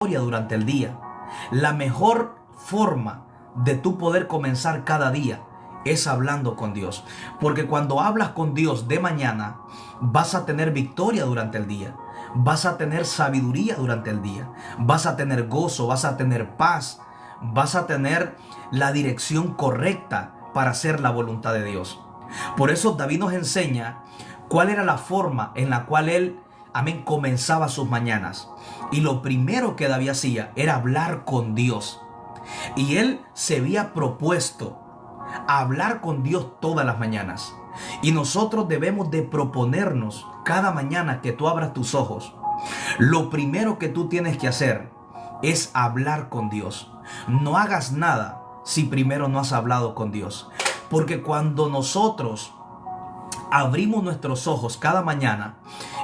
durante el día. La mejor forma de tú poder comenzar cada día es hablando con Dios. Porque cuando hablas con Dios de mañana, vas a tener victoria durante el día. Vas a tener sabiduría durante el día. Vas a tener gozo, vas a tener paz. Vas a tener la dirección correcta para hacer la voluntad de Dios. Por eso David nos enseña cuál era la forma en la cual él, comenzaba sus mañanas. Y lo primero que David hacía era hablar con Dios. Y él se había propuesto hablar con Dios todas las mañanas. Y nosotros debemos de proponernos cada mañana que tú abras tus ojos. Lo primero que tú tienes que hacer es hablar con Dios. No hagas nada si primero no has hablado con Dios. Porque cuando nosotros abrimos nuestros ojos cada mañana,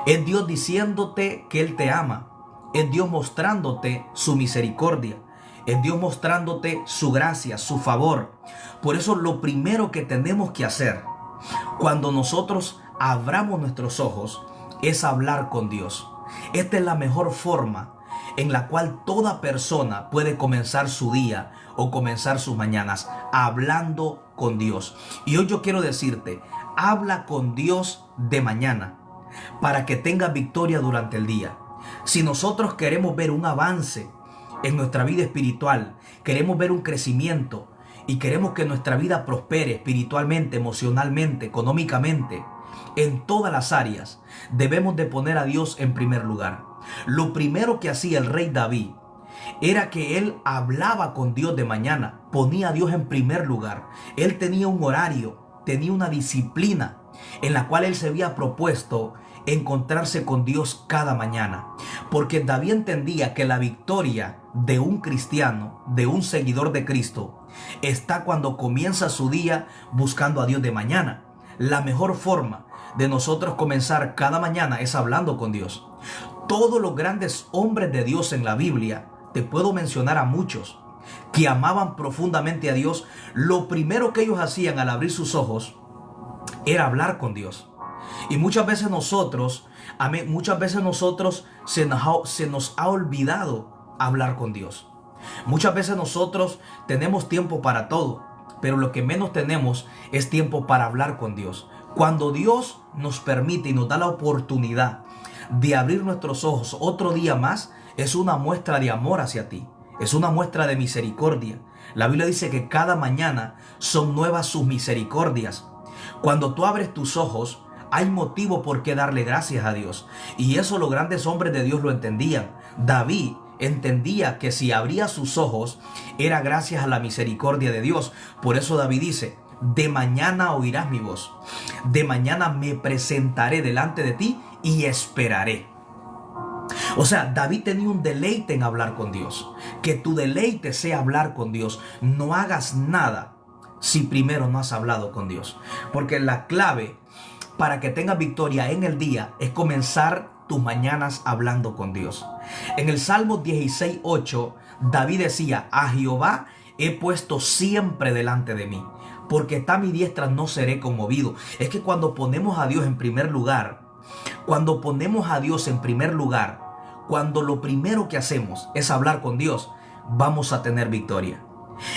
es Dios diciéndote que Él te ama. Es Dios mostrándote su misericordia. Es Dios mostrándote su gracia, su favor. Por eso lo primero que tenemos que hacer cuando nosotros abramos nuestros ojos es hablar con Dios. Esta es la mejor forma en la cual toda persona puede comenzar su día o comenzar sus mañanas, hablando con Dios. Y hoy yo quiero decirte, habla con Dios de mañana para que tengas victoria durante el día. Si nosotros queremos ver un avance en nuestra vida espiritual, queremos ver un crecimiento y queremos que nuestra vida prospere espiritualmente, emocionalmente, económicamente, en todas las áreas, debemos de poner a Dios en primer lugar. Lo primero que hacía el rey David era que él hablaba con Dios de mañana, ponía a Dios en primer lugar. Él tenía un horario, tenía una disciplina en la cual él se había propuesto encontrarse con Dios cada mañana. Porque David entendía que la victoria de un cristiano, de un seguidor de Cristo, está cuando comienza su día buscando a Dios de mañana. La mejor forma de nosotros comenzar cada mañana es hablando con Dios. Todos los grandes hombres de Dios en la Biblia, te puedo mencionar a muchos que amaban profundamente a Dios. Lo primero que ellos hacían al abrir sus ojos era hablar con Dios. Y muchas veces nosotros se nos ha olvidado hablar con Dios. Muchas veces nosotros tenemos tiempo para todo, pero lo que menos tenemos es tiempo para hablar con Dios. Cuando Dios nos permite y nos da la oportunidad de abrir nuestros ojos otro día más, es una muestra de amor hacia ti. Es una muestra de misericordia. La Biblia dice que cada mañana son nuevas sus misericordias. Cuando tú abres tus ojos, hay motivo por qué darle gracias a Dios. Y eso los grandes hombres de Dios lo entendían. David entendía que si abría sus ojos era gracias a la misericordia de Dios. Por eso David dice: de mañana oirás mi voz. De mañana me presentaré delante de ti y esperaré. O sea, David tenía un deleite en hablar con Dios. Que tu deleite sea hablar con Dios. No hagas nada si primero no has hablado con Dios. Porque la clave para que tengas victoria en el día es comenzar tus mañanas hablando con Dios. En el Salmo 16:8, David decía: a Jehová he puesto siempre delante de mí, porque está a mi diestra, no seré conmovido. Es que cuando ponemos a Dios en primer lugar, cuando lo primero que hacemos es hablar con Dios, vamos a tener victoria.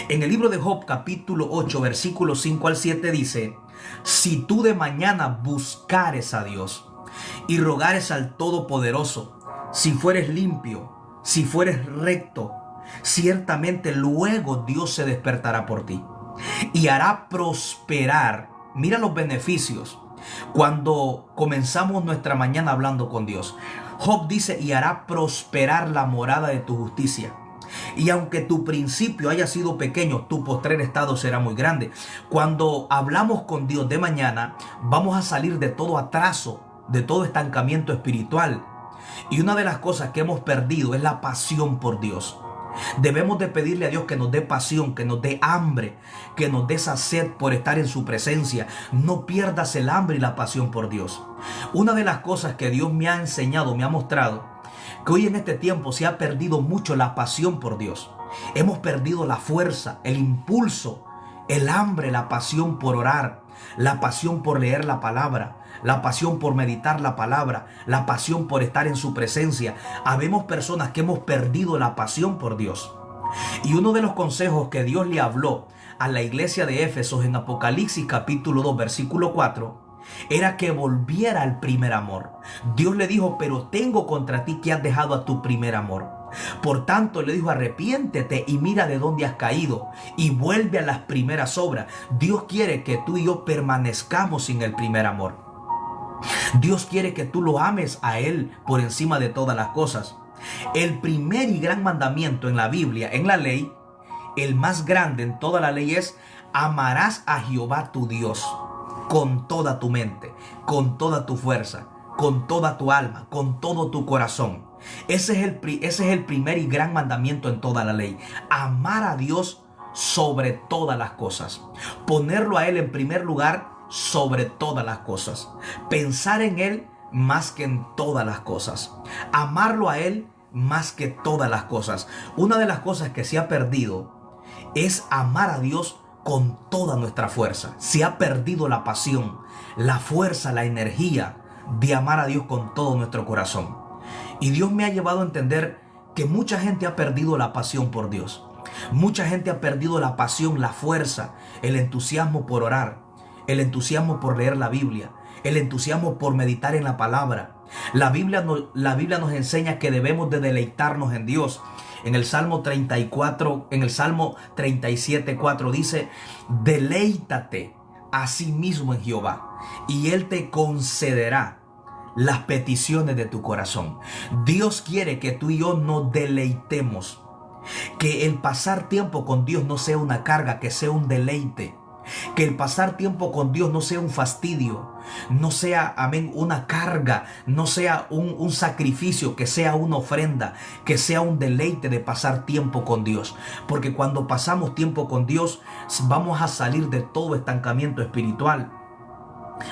En el libro de Job, capítulo 8, versículos 5 al 7 dice: si tú de mañana buscares a Dios y rogares al Todopoderoso, si fueres limpio, si fueres recto, ciertamente luego Dios se despertará por ti y hará prosperar. Mira los beneficios cuando comenzamos nuestra mañana hablando con Dios. Job dice: y hará prosperar la morada de tu justicia. Y aunque tu principio haya sido pequeño, tu postrer estado será muy grande. Cuando hablamos con Dios de mañana, vamos a salir de todo atraso, de todo estancamiento espiritual. Y una de las cosas que hemos perdido es la pasión por Dios. Debemos de pedirle a Dios que nos dé pasión, que nos dé hambre, que nos dé esa sed por estar en su presencia. No pierdas el hambre y la pasión por Dios. Una de las cosas que Dios me ha enseñado, me ha mostrado, que hoy en este tiempo se ha perdido mucho la pasión por Dios. Hemos perdido la fuerza, el impulso, el hambre, la pasión por orar, la pasión por leer la palabra, la pasión por meditar la palabra, la pasión por estar en su presencia. Habemos personas que hemos perdido la pasión por Dios. Y uno de los consejos que Dios le habló a la iglesia de Éfeso en Apocalipsis capítulo 2 versículo 4 era que volviera al primer amor. Dios le dijo, pero tengo contra ti que has dejado a tu primer amor. Por tanto le dijo, arrepiéntete y mira de dónde has caído y vuelve a las primeras obras. Dios quiere que tú y yo permanezcamos sin el primer amor. Dios quiere que tú lo ames a Él por encima de todas las cosas. El primer y gran mandamiento en la Biblia, en la ley, el más grande en toda la ley es: amarás a Jehová tu Dios con toda tu mente, con toda tu fuerza, con toda tu alma, con todo tu corazón. Ese es el primer y gran mandamiento en toda la ley. Amar a Dios sobre todas las cosas. Ponerlo a Él en primer lugar sobre todas las cosas. Pensar en Él más que en todas las cosas. Amarlo a Él más que todas las cosas. Una de las cosas que se ha perdido es amar a Dios con toda nuestra fuerza. Se ha perdido la pasión, la fuerza, la energía de amar a Dios con todo nuestro corazón. Y Dios me ha llevado a entender que mucha gente ha perdido la pasión por Dios. Mucha gente ha perdido la pasión, la fuerza, el entusiasmo por orar, el entusiasmo por leer la Biblia, el entusiasmo por meditar en la palabra. La Biblia nos enseña que debemos de deleitarnos en Dios. En el Salmo 37:4 dice: deleítate a sí mismo en Jehová y Él te concederá las peticiones de tu corazón. Dios quiere que tú y yo nos deleitemos, que el pasar tiempo con Dios no sea una carga, que sea un deleite. Que el pasar tiempo con Dios no sea un fastidio, no sea, amén, una carga, no sea un sacrificio, que sea una ofrenda, que sea un deleite de pasar tiempo con Dios. Porque cuando pasamos tiempo con Dios, vamos a salir de todo estancamiento espiritual,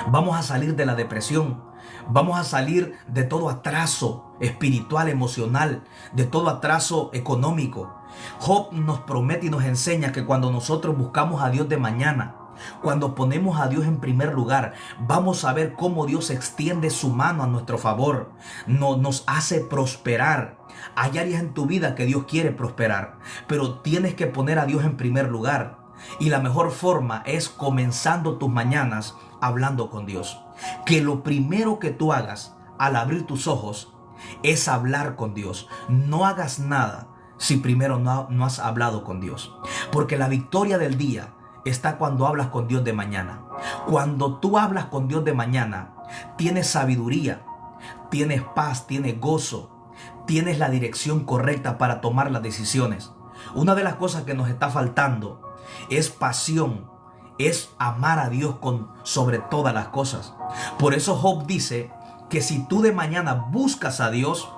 vamos a salir de la depresión, vamos a salir de todo atraso espiritual, emocional, de todo atraso económico. Job nos promete y nos enseña que cuando nosotros buscamos a Dios de mañana, cuando ponemos a Dios en primer lugar, vamos a ver cómo Dios extiende su mano a nuestro favor, nos hace prosperar. Hay áreas en tu vida que Dios quiere prosperar, pero tienes que poner a Dios en primer lugar. Y la mejor forma es comenzando tus mañanas hablando con Dios. Que lo primero que tú hagas al abrir tus ojos es hablar con Dios. No hagas nada si primero no has hablado con Dios. Porque la victoria del día está cuando hablas con Dios de mañana. Cuando tú hablas con Dios de mañana, tienes sabiduría, tienes paz, tienes gozo, tienes la dirección correcta para tomar las decisiones. Una de las cosas que nos está faltando es pasión, es amar a Dios sobre todas las cosas. Por eso Job dice que si tú de mañana buscas a Dios,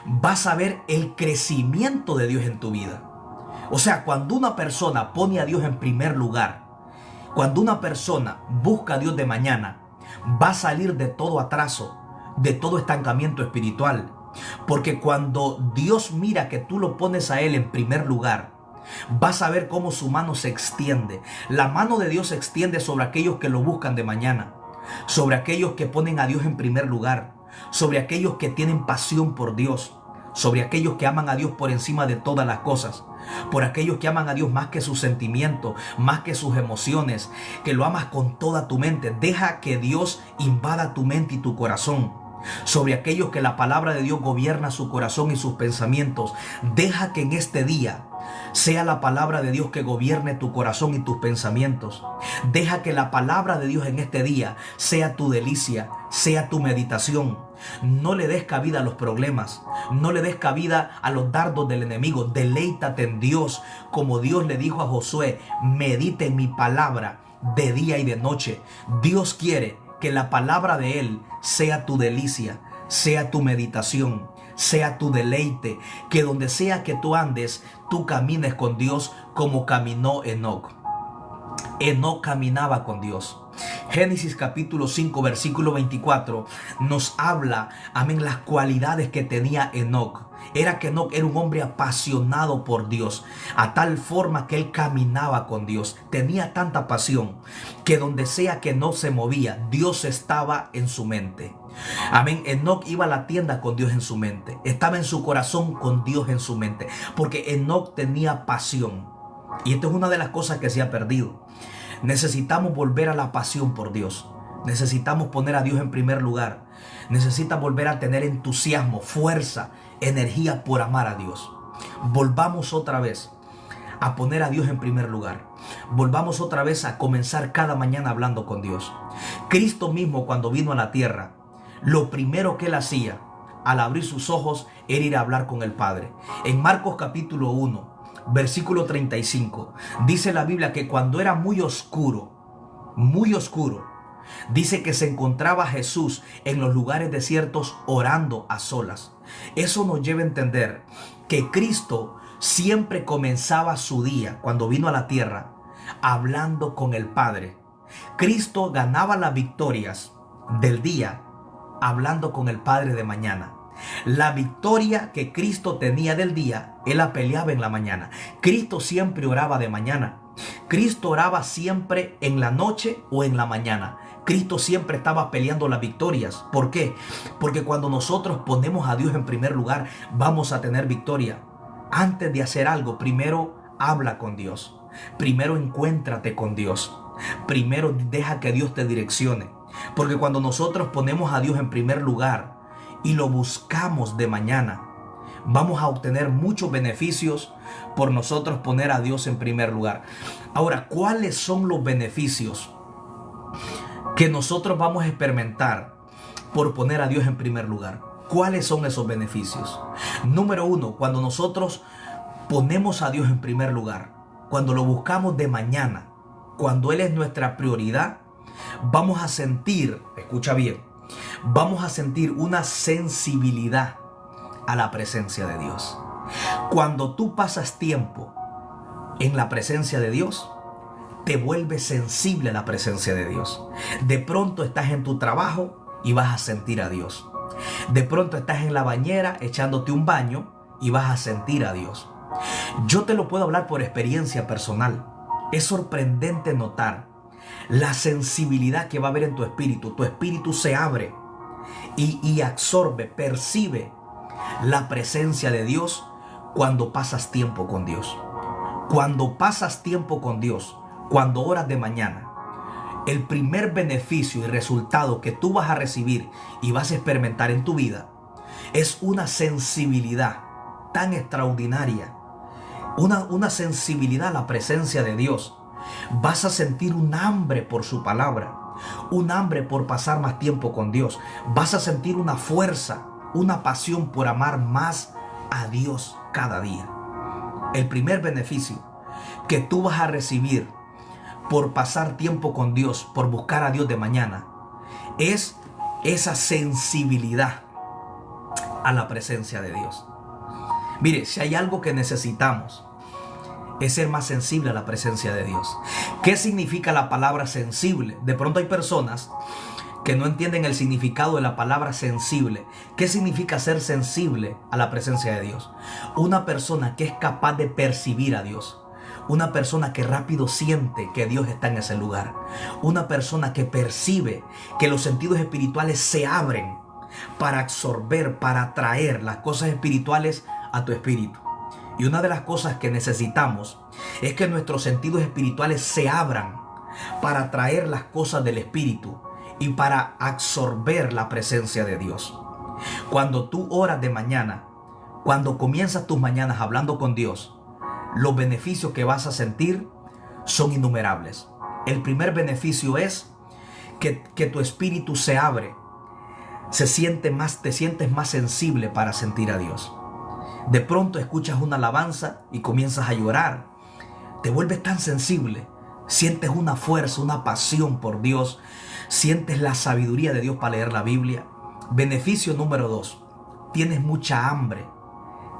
vas a ver el crecimiento de Dios en tu vida. O sea, cuando una persona pone a Dios en primer lugar, cuando una persona busca a Dios de mañana, va a salir de todo atraso, de todo estancamiento espiritual. Porque cuando Dios mira que tú lo pones a Él en primer lugar, vas a ver cómo su mano se extiende. La mano de Dios se extiende sobre aquellos que lo buscan de mañana, sobre aquellos que ponen a Dios en primer lugar, sobre aquellos que tienen pasión por Dios, sobre aquellos que aman a Dios por encima de todas las cosas, por aquellos que aman a Dios más que sus sentimientos, más que sus emociones, que lo amas con toda tu mente. Deja que Dios invada tu mente y tu corazón. Sobre aquellos que la palabra de Dios gobierna su corazón y sus pensamientos. Deja que en este día sea la palabra de Dios que gobierne tu corazón y tus pensamientos. Deja que la palabra de Dios en este día sea tu delicia, sea tu meditación. No le des cabida a los problemas, no le des cabida a los dardos del enemigo. Deleítate en Dios, como Dios le dijo a Josué: medite en mi palabra de día y de noche. Dios quiere que la palabra de Él sea tu delicia, sea tu meditación, sea tu deleite. Que donde sea que tú andes, tú camines con Dios como caminó Enoc. Enoc caminaba con Dios. Génesis capítulo 5, versículo 24 nos habla, amén, las cualidades que tenía Enoc. Era que Enoc era un hombre apasionado por Dios, a tal forma que él caminaba con Dios. Tenía tanta pasión que donde sea que Enoc se movía, Dios estaba en su mente. Amén. Enoc iba a la tienda con Dios en su mente. Estaba en su corazón con Dios en su mente. Porque Enoc tenía pasión. Y esto es una de las cosas que se ha perdido. Necesitamos volver a la pasión por Dios. Necesitamos poner a Dios en primer lugar. Necesitas volver a tener entusiasmo, fuerza, energía por amar a Dios. Volvamos otra vez a poner a Dios en primer lugar. Volvamos otra vez a comenzar cada mañana hablando con Dios. Cristo mismo, cuando vino a la tierra, lo primero que él hacía al abrir sus ojos era ir a hablar con el Padre. En Marcos capítulo 1, versículo 35, dice la Biblia que cuando era muy oscuro, dice que se encontraba Jesús en los lugares desiertos orando a solas. Eso nos lleva a entender que Cristo siempre comenzaba su día cuando vino a la tierra hablando con el Padre. Cristo ganaba las victorias del día hablando con el Padre de mañana. La victoria que Cristo tenía del día, él la peleaba en la mañana. Cristo siempre oraba de mañana. Cristo oraba siempre en la noche o en la mañana. Cristo siempre estaba peleando las victorias. ¿Por qué? Porque cuando nosotros ponemos a Dios en primer lugar, vamos a tener victoria. Antes de hacer algo, primero habla con Dios. Primero encuéntrate con Dios. Primero deja que Dios te direccione. Porque cuando nosotros ponemos a Dios en primer lugar y lo buscamos de mañana, vamos a obtener muchos beneficios por nosotros poner a Dios en primer lugar. Ahora, ¿cuáles son los beneficios que nosotros vamos a experimentar por poner a Dios en primer lugar? ¿Cuáles son esos beneficios? Número uno, cuando nosotros ponemos a Dios en primer lugar, cuando lo buscamos de mañana, cuando Él es nuestra prioridad, vamos a sentir, escucha bien, vamos a sentir una sensibilidad a la presencia de Dios. Cuando tú pasas tiempo en la presencia de Dios, te vuelves sensible a la presencia de Dios. De pronto estás en tu trabajo y vas a sentir a Dios. De pronto estás en la bañera echándote un baño y vas a sentir a Dios. Yo te lo puedo hablar por experiencia personal. Es sorprendente notar la sensibilidad que va a haber en tu espíritu. Tu espíritu se abre y absorbe, percibe la presencia de Dios cuando pasas tiempo con Dios. Cuando pasas tiempo con Dios, cuando oras de mañana, el primer beneficio y resultado que tú vas a recibir y vas a experimentar en tu vida es una sensibilidad tan extraordinaria, una sensibilidad a la presencia de Dios. Vas a sentir un hambre por su palabra, un hambre por pasar más tiempo con Dios. Vas a sentir una fuerza, una pasión por amar más a Dios cada día. El primer beneficio que tú vas a recibir por pasar tiempo con Dios, por buscar a Dios de mañana, es esa sensibilidad a la presencia de Dios. Mire, si hay algo que necesitamos, es ser más sensible a la presencia de Dios. ¿Qué significa la palabra sensible? De pronto hay personas que no entienden el significado de la palabra sensible. ¿Qué significa ser sensible a la presencia de Dios? Una persona que es capaz de percibir a Dios. Una persona que rápido siente que Dios está en ese lugar. Una persona que percibe que los sentidos espirituales se abren para absorber, para atraer las cosas espirituales a tu espíritu. Y una de las cosas que necesitamos es que nuestros sentidos espirituales se abran para atraer las cosas del espíritu y para absorber la presencia de Dios. Cuando tú oras de mañana, cuando comienzas tus mañanas hablando con Dios, los beneficios que vas a sentir son innumerables. El primer beneficio es que tu espíritu se abre, te sientes más sensible para sentir a Dios. De pronto escuchas una alabanza y comienzas a llorar. Te vuelves tan sensible. Sientes una fuerza, una pasión por Dios. Sientes la sabiduría de Dios para leer la Biblia. Beneficio número 2. Tienes mucha hambre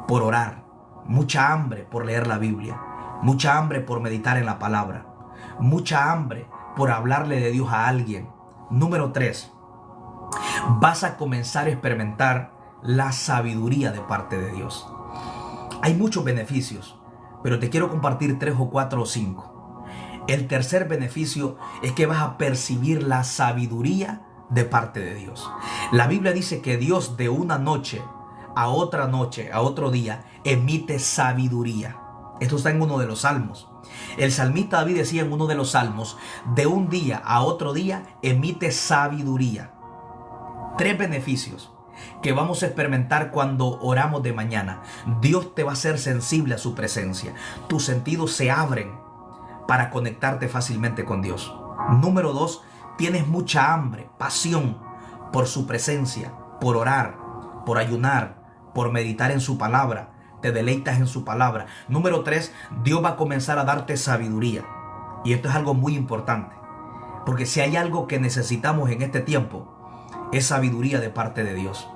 por orar. Mucha hambre por leer la Biblia. Mucha hambre por meditar en la palabra. Mucha hambre por hablarle de Dios a alguien. Número 3, vas a comenzar a experimentar la sabiduría de parte de Dios. Hay muchos beneficios, pero te quiero compartir 3 o 4 o 5. El tercer beneficio es que vas a percibir la sabiduría de parte de Dios. La Biblia dice que Dios de una noche, a otro día, emite sabiduría. Esto está en uno de los salmos. El salmista David decía en uno de los salmos, de un día a otro día emite sabiduría. 3 beneficios que vamos a experimentar cuando oramos de mañana. Dios te va a hacer sensible a su presencia. Tus sentidos se abren para conectarte fácilmente con Dios. Número 2, tienes mucha hambre, pasión por su presencia, por orar, por ayunar, por meditar en su palabra. Te deleitas en su palabra. Número 3, Dios va a comenzar a darte sabiduría. Y esto es algo muy importante, porque si hay algo que necesitamos en este tiempo, es sabiduría de parte de Dios.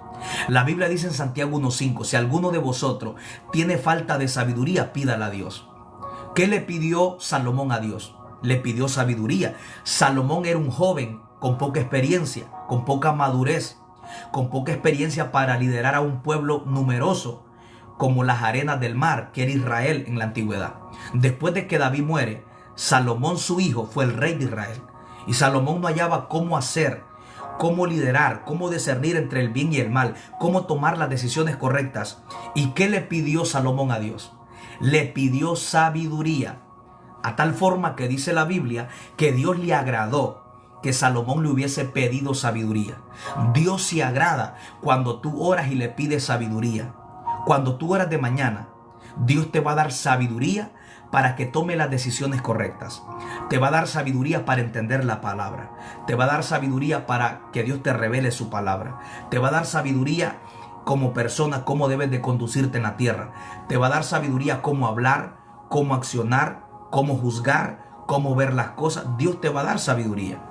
La Biblia dice en Santiago 1:5, si alguno de vosotros tiene falta de sabiduría, pídala a Dios. ¿Qué le pidió Salomón a Dios? Le pidió sabiduría. Salomón era un joven con poca experiencia, con poca madurez, con poca experiencia para liderar a un pueblo numeroso como las arenas del mar, que era Israel en la antigüedad. Después de que David muere, Salomón, su hijo, fue el rey de Israel. Y Salomón no hallaba cómo hacer, cómo liderar, cómo discernir entre el bien y el mal, cómo tomar las decisiones correctas. ¿Y qué le pidió Salomón a Dios? Le pidió sabiduría, a tal forma que dice la Biblia que Dios le agradó que Salomón le hubiese pedido sabiduría. Dios se agrada cuando tú oras y le pides sabiduría. Cuando tú oras de mañana, Dios te va a dar sabiduría para que tome las decisiones correctas. Te va a dar sabiduría para entender la palabra. Te va a dar sabiduría para que Dios te revele su palabra. Te va a dar sabiduría como persona, cómo debes de conducirte en la tierra. Te va a dar sabiduría cómo hablar, cómo accionar, cómo juzgar, cómo ver las cosas. Dios te va a dar sabiduría.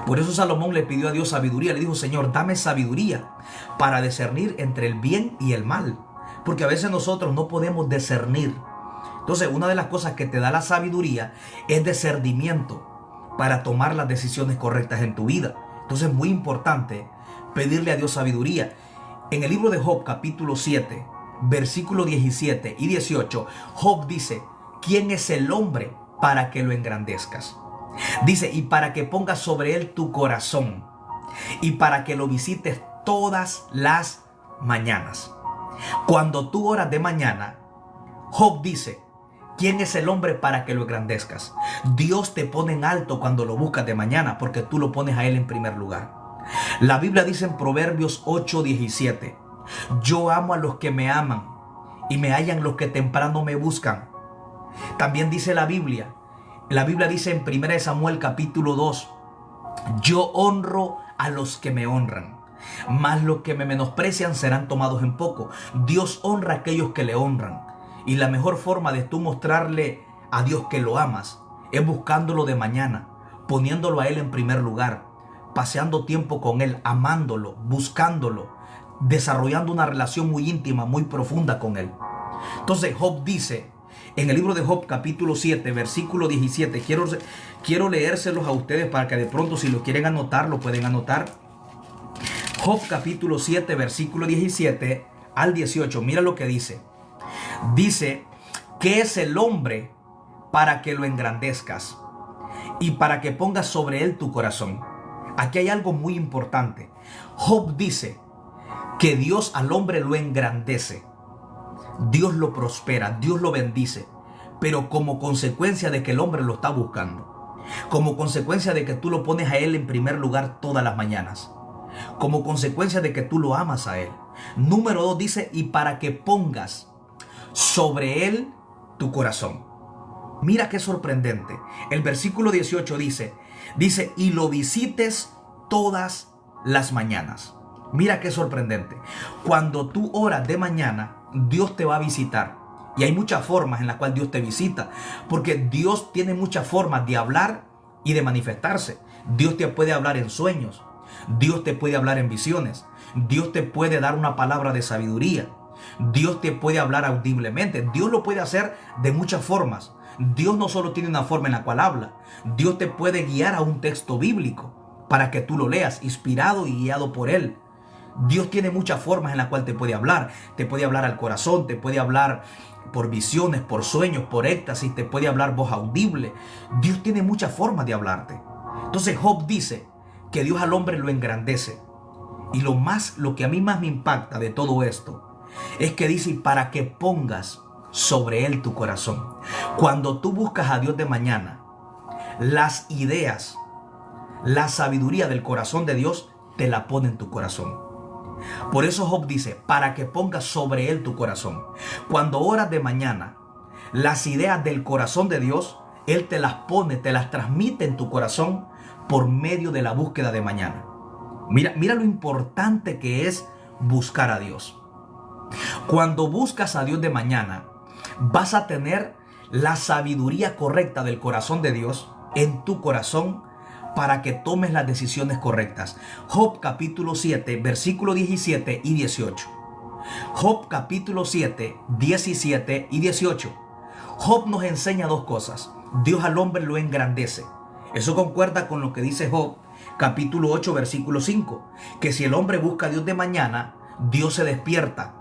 Por eso Salomón le pidió a Dios sabiduría. Le dijo, Señor, dame sabiduría para discernir entre el bien y el mal. Porque a veces nosotros no podemos discernir. Entonces, una de las cosas que te da la sabiduría es discernimiento para tomar las decisiones correctas en tu vida. Entonces, es muy importante pedirle a Dios sabiduría. En el libro de Job, capítulo 7, versículo 17 y 18, Job dice, ¿quién es el hombre para que lo engrandezcas? Dice, y para que pongas sobre él tu corazón y para que lo visites todas las mañanas. Cuando tú oras de mañana, Job dice, ¿quién es el hombre para que lo engrandezcas? Dios te pone en alto cuando lo buscas de mañana porque tú lo pones a él en primer lugar. La Biblia dice en Proverbios 8:17, yo amo a los que me aman y me hallan los que temprano me buscan. También dice la Biblia dice en 1 Samuel capítulo 2, yo honro a los que me honran, mas los que me menosprecian serán tomados en poco. Dios honra a aquellos que le honran. Y la mejor forma de tú mostrarle a Dios que lo amas es buscándolo de mañana, poniéndolo a él en primer lugar, paseando tiempo con él, amándolo, buscándolo, desarrollando una relación muy íntima, muy profunda con él. Entonces Job dice, en el libro de Job capítulo 7, versículo 17, quiero leérselos a ustedes para que de pronto si lo quieren anotar, lo pueden anotar. Job capítulo 7, versículo 17 al 18, mira lo que dice. Dice, ¿qué es el hombre para que lo engrandezcas y para que pongas sobre él tu corazón? Aquí hay algo muy importante. Job dice que Dios al hombre lo engrandece. Dios lo prospera, Dios lo bendice, pero como consecuencia de que el hombre lo está buscando, como consecuencia de que tú lo pones a él en primer lugar todas las mañanas, como consecuencia de que tú lo amas a él. Número 2 dice, y para que pongas sobre él tu corazón. Mira qué sorprendente. El versículo 18 dice, y lo visites todas las mañanas. Mira qué sorprendente. Cuando tú oras de mañana, Dios te va a visitar. Y hay muchas formas en las cuales Dios te visita, porque Dios tiene muchas formas de hablar y de manifestarse. Dios te puede hablar en sueños, Dios te puede hablar en visiones, Dios te puede dar una palabra de sabiduría, Dios te puede hablar audiblemente. Dios lo puede hacer de muchas formas. Dios no solo tiene una forma en la cual habla, Dios te puede guiar a un texto bíblico para que tú lo leas, inspirado y guiado por Él. Dios tiene muchas formas en las cuales te puede hablar. Te puede hablar al corazón, te puede hablar por visiones, por sueños, por éxtasis, te puede hablar voz audible. Dios tiene muchas formas de hablarte. Entonces Job dice que Dios al hombre lo engrandece. Y lo que a mí más me impacta de todo esto es que dice para que pongas sobre él tu corazón. Cuando tú buscas a Dios de mañana, las ideas, la sabiduría del corazón de Dios te la pone en tu corazón. Por eso Job dice, para que pongas sobre él tu corazón. Cuando oras de mañana, las ideas del corazón de Dios, Él te las pone, te las transmite en tu corazón por medio de la búsqueda de mañana. Mira lo importante que es buscar a Dios. Cuando buscas a Dios de mañana, vas a tener la sabiduría correcta del corazón de Dios en tu corazón para que tomes las decisiones correctas. Job capítulo 7, versículo 17 y 18. Job capítulo 7, 17 y 18. Job nos enseña dos cosas. Dios al hombre lo engrandece. Eso concuerda con lo que dice Job capítulo 8, versículo 5. Que si el hombre busca a Dios de mañana, Dios se despierta.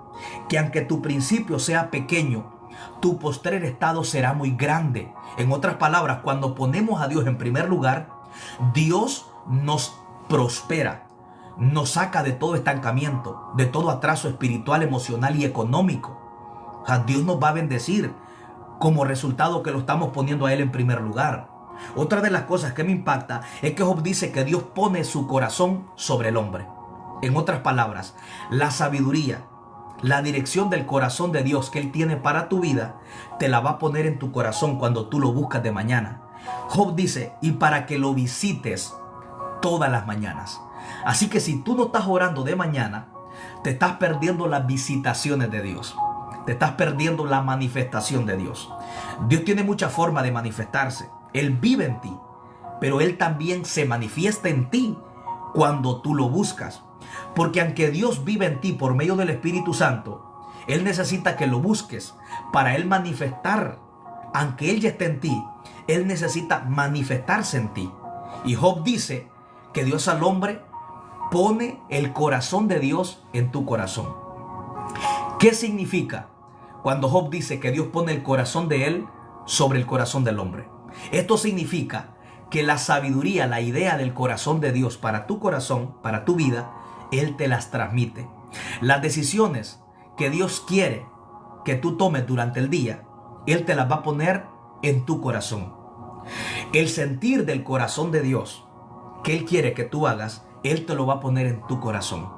Que aunque tu principio sea pequeño, tu postrer estado será muy grande. En otras palabras, cuando ponemos a Dios en primer lugar, Dios nos prospera, nos saca de todo estancamiento, de todo atraso espiritual, emocional y económico. O sea, Dios nos va a bendecir como resultado que lo estamos poniendo a Él en primer lugar. Otra de las cosas que me impacta es que Job dice que Dios pone su corazón sobre el hombre. En otras palabras, la sabiduría, la dirección del corazón de Dios que Él tiene para tu vida, te la va a poner en tu corazón cuando tú lo buscas de mañana. Job dice, y para que lo visites todas las mañanas. Así que si tú no estás orando de mañana, te estás perdiendo las visitaciones de Dios. Te estás perdiendo la manifestación de Dios. Dios tiene muchas formas de manifestarse. Él vive en ti, pero Él también se manifiesta en ti cuando tú lo buscas. Porque aunque Dios vive en ti por medio del Espíritu Santo, Él necesita que lo busques para Él manifestar. Aunque Él ya esté en ti, Él necesita manifestarse en ti. Y Job dice que Dios al hombre pone el corazón de Dios en tu corazón. ¿Qué significa cuando Job dice que Dios pone el corazón de él sobre el corazón del hombre? Esto significa que la sabiduría, la idea del corazón de Dios para tu corazón, para tu vida, Él te las transmite. Las decisiones que Dios quiere que tú tomes durante el día, Él te las va a poner en tu corazón. El sentir del corazón de Dios que Él quiere que tú hagas, Él te lo va a poner en tu corazón.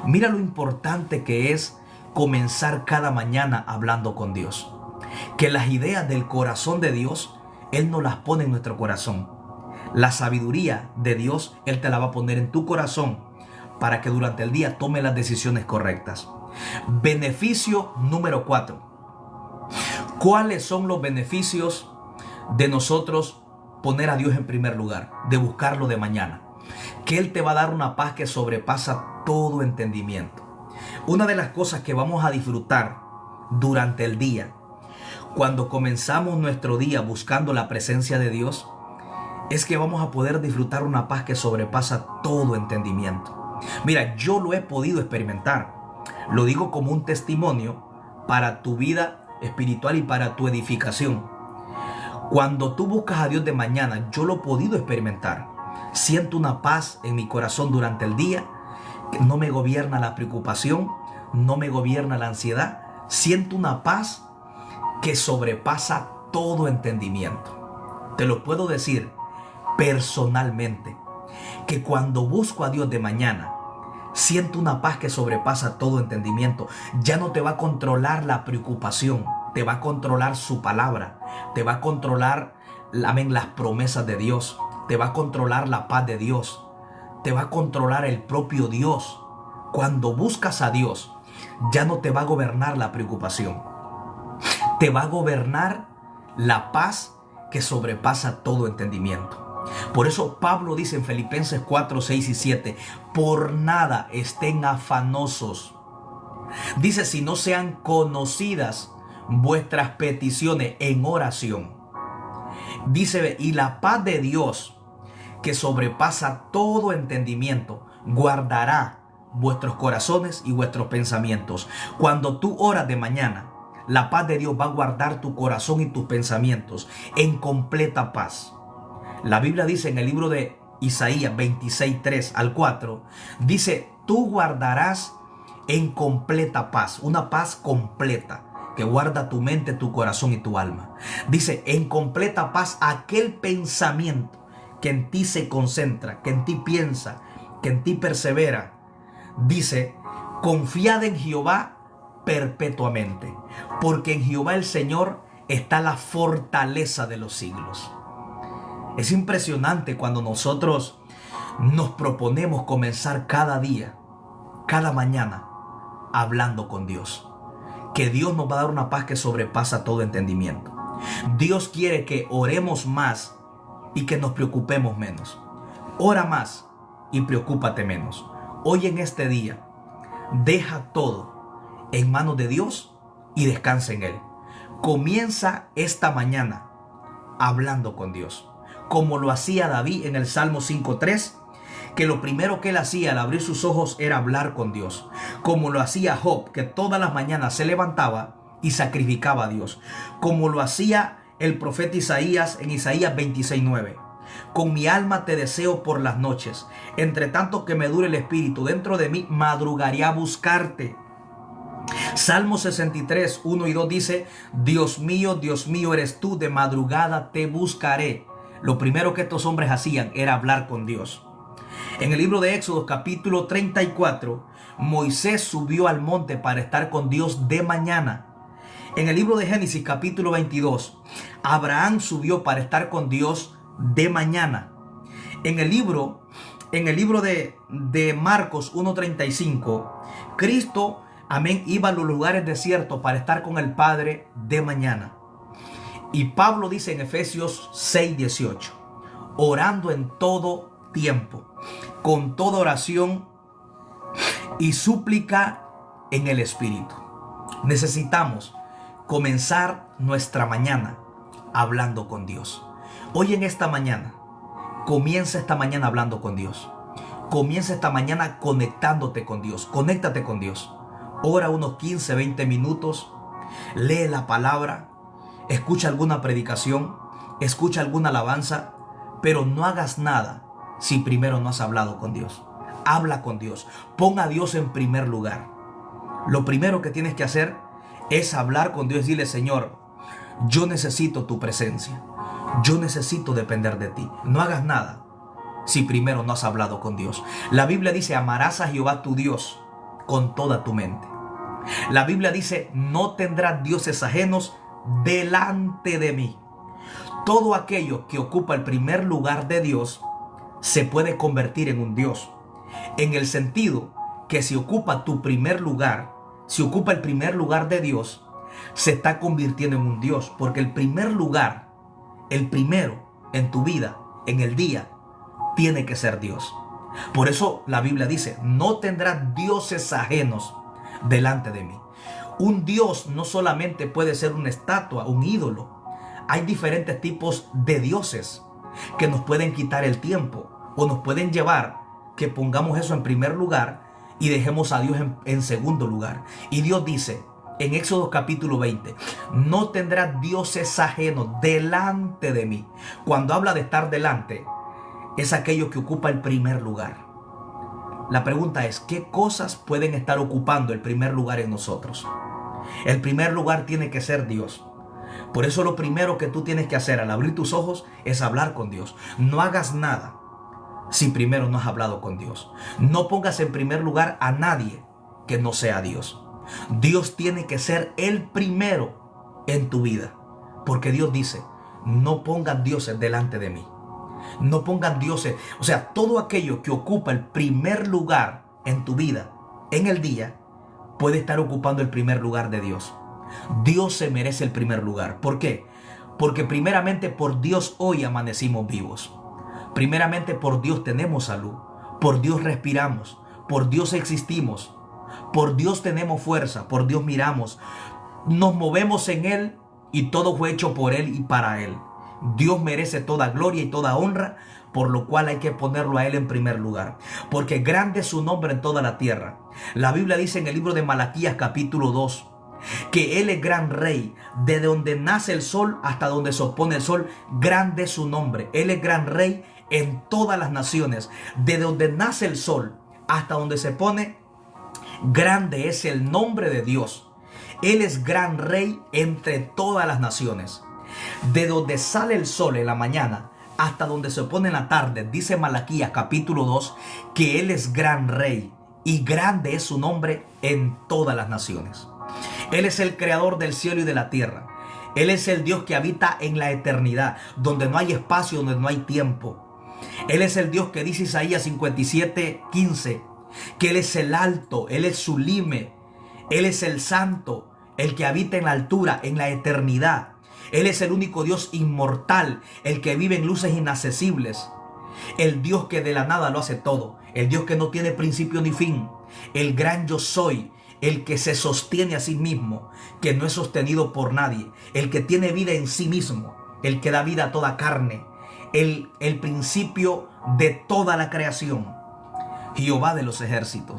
Mira lo importante que es comenzar cada mañana hablando con Dios. Que las ideas del corazón de Dios, Él nos las pone en nuestro corazón. La sabiduría de Dios, Él te la va a poner en tu corazón para que durante el día tome las decisiones correctas. Beneficio número 4. ¿Cuáles son los beneficios de nosotros poner a Dios en primer lugar, de buscarlo de mañana? Que Él te va a dar una paz que sobrepasa todo entendimiento. Una de las cosas que vamos a disfrutar durante el día, cuando comenzamos nuestro día buscando la presencia de Dios, es que vamos a poder disfrutar una paz que sobrepasa todo entendimiento. Mira, yo lo he podido experimentar. Lo digo como un testimonio para tu vida espiritual y para tu edificación. Cuando tú buscas a Dios de mañana, yo lo he podido experimentar. Siento una paz en mi corazón durante el día. No me gobierna la preocupación, no me gobierna la ansiedad. Siento una paz que sobrepasa todo entendimiento. Te lo puedo decir personalmente, que cuando busco a Dios de mañana, siento una paz que sobrepasa todo entendimiento. Ya no te va a controlar la preocupación, te va a controlar su palabra, te va a controlar, las promesas de Dios, te va a controlar la paz de Dios, te va a controlar el propio Dios. Cuando buscas a Dios, ya no te va a gobernar la preocupación, te va a gobernar la paz que sobrepasa todo entendimiento. Por eso Pablo dice en Filipenses 4, 6 y 7, por nada estén afanosos. Dice, si no sean conocidas vuestras peticiones en oración. Dice, y la paz de Dios, que sobrepasa todo entendimiento, guardará vuestros corazones y vuestros pensamientos. Cuando tú oras de mañana, la paz de Dios va a guardar tu corazón y tus pensamientos en completa paz. La Biblia dice en el libro de Isaías 26, 3 al 4, dice, tú guardarás en completa paz, una paz completa que guarda tu mente, tu corazón y tu alma. Dice, en completa paz aquel pensamiento que en ti se concentra, que en ti piensa, que en ti persevera. Dice, confiad en Jehová perpetuamente, porque en Jehová el Señor está la fortaleza de los siglos. Es impresionante cuando nosotros nos proponemos comenzar cada día, cada mañana, hablando con Dios. Que Dios nos va a dar una paz que sobrepasa todo entendimiento. Dios quiere que oremos más y que nos preocupemos menos. Ora más y preocúpate menos. Hoy en este día, deja todo en manos de Dios y descansa en Él. Comienza esta mañana hablando con Dios, como lo hacía David en el Salmo 5:3, que lo primero que él hacía al abrir sus ojos era hablar con Dios, como lo hacía Job, que todas las mañanas se levantaba y sacrificaba a Dios, como lo hacía el profeta Isaías en Isaías 26:9. Con mi alma te deseo por las noches, entre tanto que me dure el espíritu dentro de mí, madrugaré a buscarte. Salmo 63, 1 y 2 dice, Dios mío, eres tú, de madrugada te buscaré. Lo primero que estos hombres hacían era hablar con Dios. En el libro de Éxodo capítulo 34, Moisés subió al monte para estar con Dios de mañana. En el libro de Génesis capítulo 22, Abraham subió para estar con Dios de mañana. En el libro de Marcos 1:35, Cristo, amén, iba a los lugares desiertos para estar con el Padre de mañana. Y Pablo dice en Efesios 6:18, orando en todo tiempo, con toda oración y súplica en el Espíritu. Necesitamos comenzar nuestra mañana hablando con Dios. Hoy en esta mañana, comienza esta mañana hablando con Dios. Comienza esta mañana conectándote con Dios. Conéctate con Dios. Ora unos 15, 20 minutos. Lee la palabra. Escucha alguna predicación. Escucha alguna alabanza. Pero no hagas nada si primero no has hablado con Dios. Habla con Dios. Pon a Dios en primer lugar. Lo primero que tienes que hacer es hablar con Dios y dile, Señor, yo necesito tu presencia. Yo necesito depender de ti. No hagas nada si primero no has hablado con Dios. La Biblia dice, amarás a Jehová tu Dios con toda tu mente. La Biblia dice, no tendrás dioses ajenos delante de mí. Todo aquello que ocupa el primer lugar de Dios se puede convertir en un Dios. En el sentido que si ocupa tu primer lugar, si ocupa el primer lugar de Dios, se está convirtiendo en un Dios. Porque el primer lugar, el primero en tu vida, en el día, tiene que ser Dios. Por eso la Biblia dice, no tendrás dioses ajenos delante de mí. Un Dios no solamente puede ser una estatua, un ídolo. Hay diferentes tipos de dioses que nos pueden quitar el tiempo o nos pueden llevar que pongamos eso en primer lugar y dejemos a Dios en segundo lugar. Y Dios dice en Éxodo capítulo 20, no tendrás dioses ajenos delante de mí. Cuando habla de estar delante, es aquello que ocupa el primer lugar. La pregunta es, ¿qué cosas pueden estar ocupando el primer lugar en nosotros? El primer lugar tiene que ser Dios. Por eso lo primero que tú tienes que hacer al abrir tus ojos es hablar con Dios. No hagas nada si primero no has hablado con Dios. No pongas en primer lugar a nadie que no sea Dios. Dios tiene que ser el primero en tu vida. Porque Dios dice, no pongan dioses delante de mí. No pongan dioses. O sea, todo aquello que ocupa el primer lugar en tu vida, en el día, puede estar ocupando el primer lugar de Dios. Dios se merece el primer lugar. ¿Por qué? Porque primeramente por Dios hoy amanecimos vivos. Primeramente por Dios tenemos salud. Por Dios respiramos. Por Dios existimos. Por Dios tenemos fuerza. Por Dios miramos. Nos movemos en Él y todo fue hecho por Él y para Él. Dios merece toda gloria y toda honra, por lo cual hay que ponerlo a Él en primer lugar, porque grande es su nombre en toda la tierra. La Biblia dice en el libro de Malaquías capítulo 2, que Él es gran rey, desde donde nace el sol hasta donde se opone el sol, grande es su nombre. Él es gran rey en todas las naciones, desde donde nace el sol hasta donde se pone, grande es el nombre de Dios. Él es gran rey entre todas las naciones. De donde sale el sol en la mañana hasta donde se pone en la tarde, dice Malaquías capítulo 2, que Él es gran rey y grande es su nombre en todas las naciones. Él es el creador del cielo y de la tierra. Él es el Dios que habita en la eternidad, donde no hay espacio, donde no hay tiempo. Él es el Dios que dice Isaías 57:15, que Él es el alto, Él es sublime, Él es el santo, el que habita en la altura, en la eternidad. Él es el único Dios inmortal, el que vive en luces inaccesibles. El Dios que de la nada lo hace todo. El Dios que no tiene principio ni fin. El gran yo soy. El que se sostiene a sí mismo, que no es sostenido por nadie. El que tiene vida en sí mismo. El que da vida a toda carne. El principio de toda la creación. Jehová de los ejércitos.